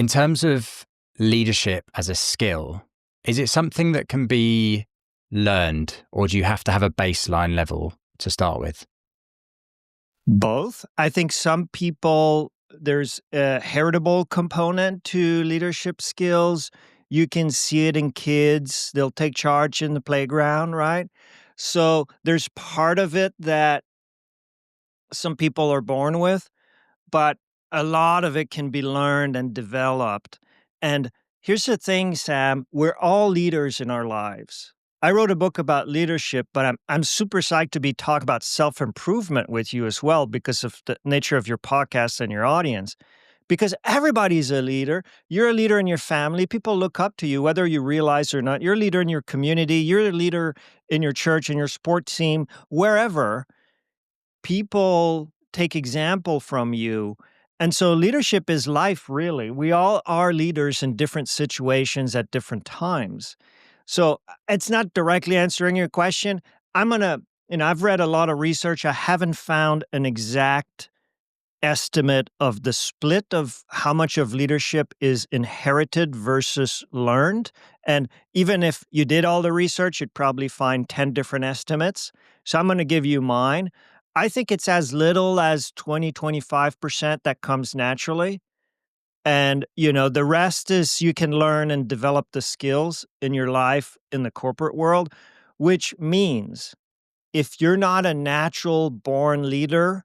In terms of leadership as a skill, is it something that can be learned, or do you have to have a baseline level to start with? Both. I think some people, there's a heritable component to leadership skills. You can see it in kids. They'll take charge in the playground, right? So there's part of it that some people are born with, but a lot of it can be learned and developed. And here's the thing, Sam, we're all leaders in our lives. I wrote a book about leadership, but I'm super psyched to be talking about self-improvement with you as well because of the nature of your podcast and your audience. Because everybody's a leader. You're a leader in your family. People look up to you, whether you realize or not. You're a leader in your community. You're a leader in your church, in your sports team, wherever. People take example from you. And so leadership is life, really. We all are leaders in different situations at different times. So it's not directly answering your question. I've read a lot of research. I haven't found an exact estimate of the split of how much of leadership is inherited versus learned. And even if you did all the research, you'd probably find 10 different estimates. So I'm going to give you mine. I think it's as little as 20-25% that comes naturally. And, the rest is you can learn and develop the skills in your life in the corporate world, which means if you're not a natural born leader,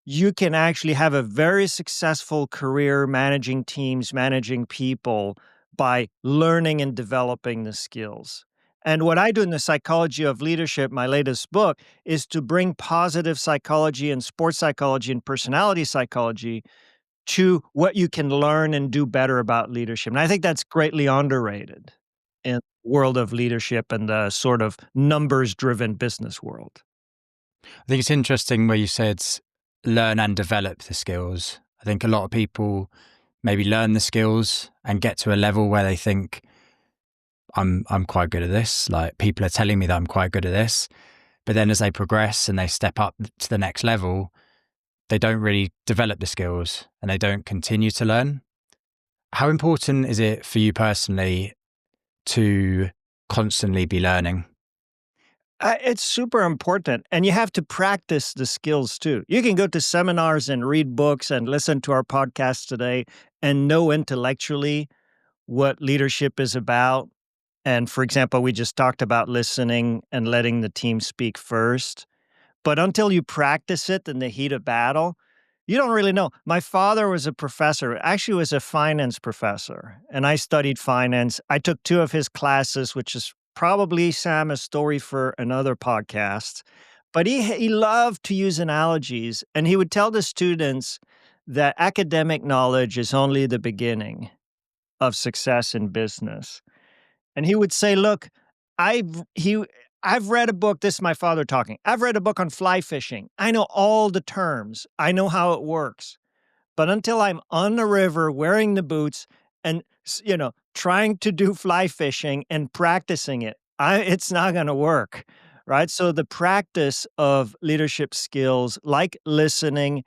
you can actually have a very successful career managing teams, managing people by learning and developing the skills. And what I do in the psychology of leadership, my latest book, is to bring positive psychology and sports psychology and personality psychology to what you can learn and do better about leadership. And I think that's greatly underrated in the world of leadership and the sort of numbers-driven business world. I think it's interesting where you said learn and develop the skills. I think a lot of people maybe learn the skills and get to a level where they think, I'm quite good at this. Like, people are telling me that I'm quite good at this. But then as they progress and they step up to the next level, they don't really develop the skills and they don't continue to learn. How important is it for you personally to constantly be learning? It's super important, and you have to practice the skills too. You can go to seminars and read books and listen to our podcast today and know intellectually what leadership is about. And for example, we just talked about listening and letting the team speak first. But until you practice it in the heat of battle, you don't really know. My father was a professor, actually was a finance professor, and I studied finance. I took 2 of his classes, which is probably, Sam, a story for another podcast. But he loved to use analogies, and he would tell the students that academic knowledge is only the beginning of success in business. And he would say, look, I've read a book, this is my father talking. I've read a book on fly fishing. I know all the terms. I know how it works. But until I'm on the river wearing the boots and, trying to do fly fishing and practicing it, it's not going to work, right? So the practice of leadership skills like listening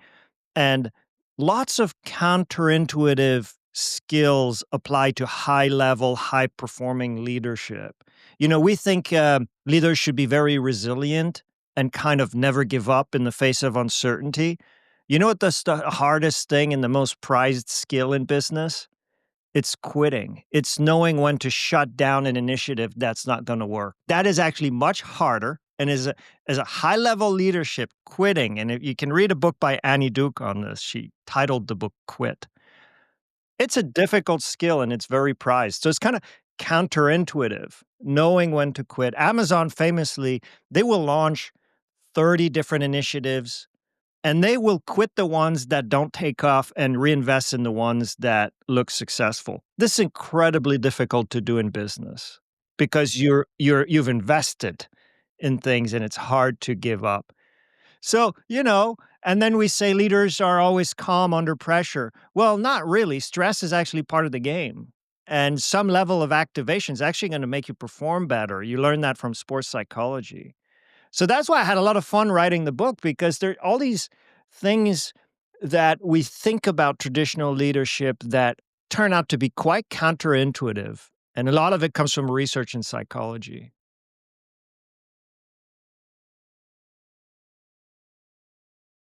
and lots of counterintuitive skills apply to high-level, high-performing leadership. We think leaders should be very resilient and kind of never give up in the face of uncertainty. You know what the hardest thing and the most prized skill in business? It's quitting. It's knowing when to shut down an initiative that's not going to work. That is actually much harder. And as a high-level leadership, quitting, and you can read a book by Annie Duke on this. She titled the book Quit. It's a difficult skill and it's very prized. So it's kind of counterintuitive, knowing when to quit. Amazon famously, they will launch 30 different initiatives and they will quit the ones that don't take off and reinvest in the ones that look successful. This is incredibly difficult to do in business because you've invested in things and it's hard to give up. So, and then we say leaders are always calm under pressure. Well, not really. Stress is actually part of the game. And some level of activation is actually going to make you perform better. You learn that from sports psychology. So that's why I had a lot of fun writing the book, because there are all these things that we think about traditional leadership that turn out to be quite counterintuitive. And a lot of it comes from research in psychology.